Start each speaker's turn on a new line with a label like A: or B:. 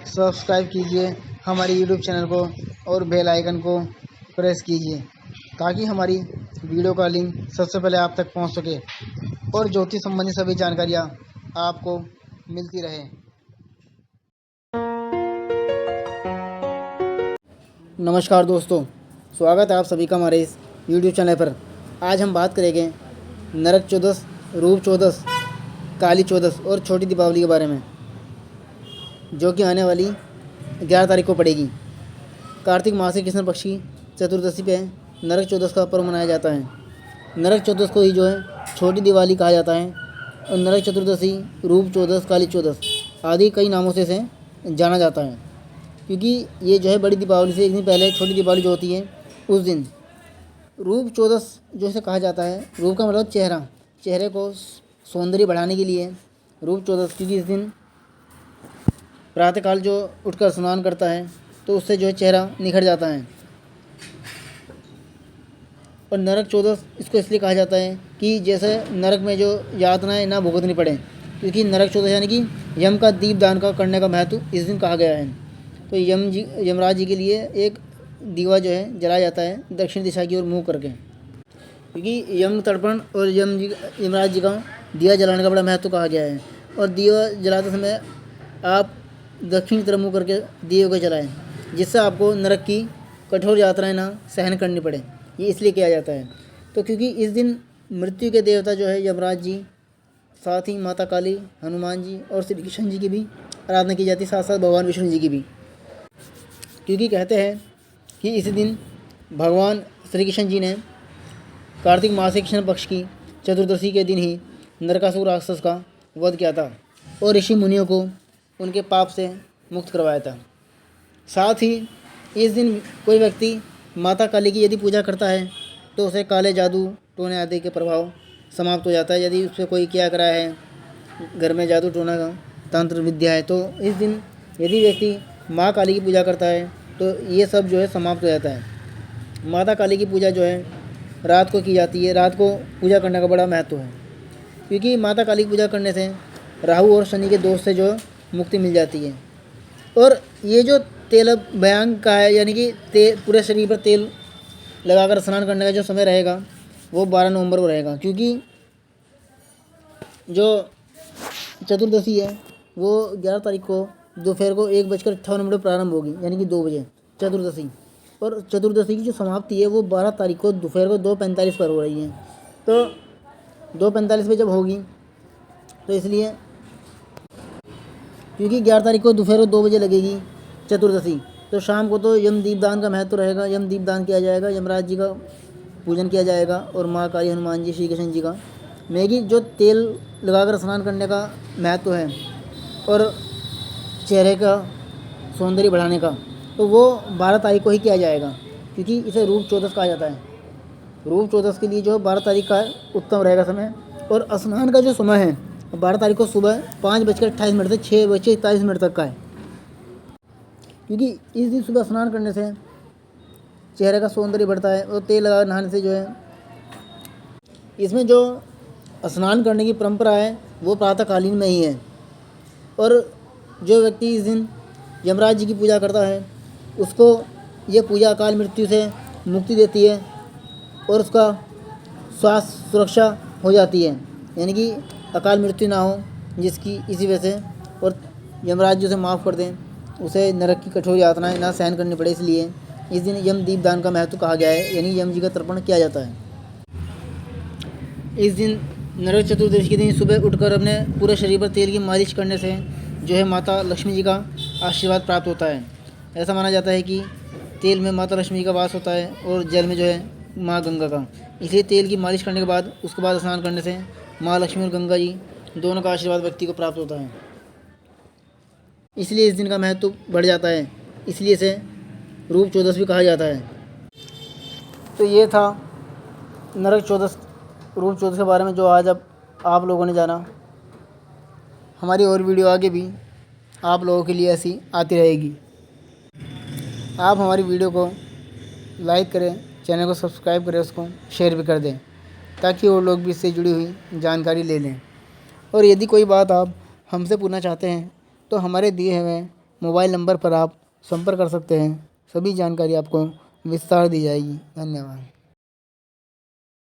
A: Subscribe कीजिए हमारे YouTube channel को और बेल आइकन को प्रेस कीजिए ताकि हमारी वीडियो का लिंक सबसे पहले आप तक पहुंच सके और ज्योतिष संबंधी सभी जानकारियां आपको मिलती रहे। नमस्कार दोस्तों, स्वागत है आप सभी का हमारे इस यूट्यूब चैनल पर। आज हम बात करेंगे नरक चौदस, रूप चौदस, काली चौदस और छोटी दीपावली के बारे में, जो कि आने वाली 11 तारीख को पड़ेगी। कार्तिक मास के कृष्ण पक्ष की चतुर्दशी पे नरक चौदस का पर्व मनाया जाता है। नरक चौदस को ही जो है छोटी दिवाली कहा जाता है और नरक चतुर्दशी, रूप चौदस, काली चौदस आदि कई नामों से इसे जाना जाता है, क्योंकि ये जो है बड़ी दीपावली से एक दिन पहले छोटी दीपावली जो होती है उस दिन रूप चौदस जो इसे कहा जाता है। रूप का मतलब चेहरा, चेहरे को सौंदर्य बढ़ाने के लिए रूप चौदस, क्योंकि इस दिन प्रातःकाल जो उठकर स्नान करता है तो उससे जो है चेहरा निखर जाता है। और नरक चौदस इसको इसलिए कहा जाता है कि जैसे नरक में जो यातनाएं ना भुगतनी पड़े, क्योंकि नरक चौदस यानी कि यम का दीपदान का करने का महत्व इस दिन कहा गया है। तो यमराज जी के लिए एक दीवा जो है जलाया जाता है दक्षिण दिशा की ओर मुँह करके, क्योंकि यम तर्पण और यमराज जी का दिया जलाने का बड़ा महत्व कहा गया है। और दिया जलाते समय आप दक्षिण तरफ मुँह करके दिए को जलाएं, जिससे आपको नरक की कठोर यात्राएं ना सहन करनी पड़े। ये इसलिए किया जाता है तो क्योंकि इस दिन मृत्यु के देवता जो है यमराज जी, साथ ही माता काली, हनुमान जी और श्री कृष्ण जी की भी आराधना की जाती है, साथ साथ भगवान विष्णु जी की भी, क्योंकि कहते हैं कि इस दिन भगवान श्री कृष्ण जी ने कार्तिक मास के कृष्ण पक्ष की चतुर्दशी के दिन ही नरकासुर राक्षस का वध किया था और ऋषि मुनियों को उनके पाप से मुक्त करवाया था। साथ ही इस दिन कोई व्यक्ति माता काली की यदि पूजा करता है तो उसे काले जादू, टोने आदि के प्रभाव समाप्त हो जाता है। यदि उससे कोई क्या करा है घर में जादू टोना का तंत्र विद्या है, तो इस दिन यदि व्यक्ति माँ काली की पूजा करता है तो ये सब जो है समाप्त हो जाता है। माता काली की पूजा जो है रात को की जाती है। रात को पूजा करने का बड़ा महत्व है, क्योंकि माता काली की पूजा करने से राहु और शनि के दोष से जो मुक्ति मिल जाती है। और ये जो तेल भयांग का है, यानी कि पूरे शरीर पर तेल लगाकर स्नान करने का जो समय रहेगा वो 12 नवंबर को रहेगा, क्योंकि जो चतुर्दशी है वो 11 तारीख को दोपहर को 1:58 प्रारंभ होगी, यानी कि 2 बजे चतुर्दशी। और चतुर्दशी की जो समाप्ति है वो 12 तारीख को दोपहर को 2:45 पर हो रही है। तो 2:45 पे जब होगी तो इसलिए, क्योंकि 11 तारीख को दोपहर को 2 बजे लगेगी चतुर्दशी, तो शाम को तो यम दीपदान का महत्व रहेगा। यम दीपदान किया जाएगा, यमराज जी का पूजन किया जाएगा और माँ काली, हनुमान जी, श्री कृष्ण जी का मैगी जो तेल लगाकर स्नान करने का महत्व है और चेहरे का सौंदर्य बढ़ाने का, तो वो 12 तारीख को ही किया जाएगा, क्योंकि इसे रूप चौदस कहा जाता है। रूप चौदस के लिए जो 12 तारीख का उत्तम रहेगा समय। और स्नान का जो समय है 12 तारीख को सुबह 5:28 से 6:41 तक का है, क्योंकि इस दिन सुबह स्नान करने से चेहरे का सौंदर्य बढ़ता है और तेल लगा नहाने से जो है, इसमें जो स्नान करने की परंपरा है वो प्रातःकालीन में ही है। और जो व्यक्ति इस दिन यमराज जी की पूजा करता है उसको ये पूजा अकाल मृत्यु से मुक्ति देती है और उसका स्वास्थ्य सुरक्षा हो जाती है, यानी कि अकाल मृत्यु ना हो जिसकी, इसी वजह से, और यमराज जी उसे माफ़ कर दें, उसे नरक की कठोर यातनाएं ना सहन करनी पड़े, इसलिए इस दिन यम दीपदान का महत्व कहा गया है, यानी यम जी का तर्पण किया जाता है। इस दिन नरक चतुर्दशी के दिन सुबह उठकर अपने पूरे शरीर पर तेल की मालिश करने से जो है माता लक्ष्मी जी का आशीर्वाद प्राप्त होता है। ऐसा माना जाता है कि तेल में माता लक्ष्मी जी का वास होता है और जल में जो है माँ गंगा का, इसलिए तेल की मालिश करने के बाद उसके बाद स्नान करने से माँ लक्ष्मी और गंगा जी दोनों का आशीर्वाद व्यक्ति को प्राप्त होता है। इसलिए इस दिन का महत्व बढ़ जाता है, इसलिए इसे रूप चौदस भी कहा जाता है। तो ये था नरक चौदस, रूप चौदस के बारे में जो आज अब आप लोगों ने जाना। हमारी और वीडियो आगे भी आप लोगों के लिए ऐसी आती रहेगी। आप हमारी वीडियो को लाइक करें, चैनल को सब्सक्राइब करें, उसको शेयर भी कर दें, ताकि और लोग भी इससे जुड़ी हुई जानकारी ले लें। और यदि कोई बात आप हमसे पूछना चाहते हैं तो हमारे दिए हुए मोबाइल नंबर पर आप संपर्क कर सकते हैं। सभी जानकारी आपको विस्तार दी जाएगी। धन्यवाद।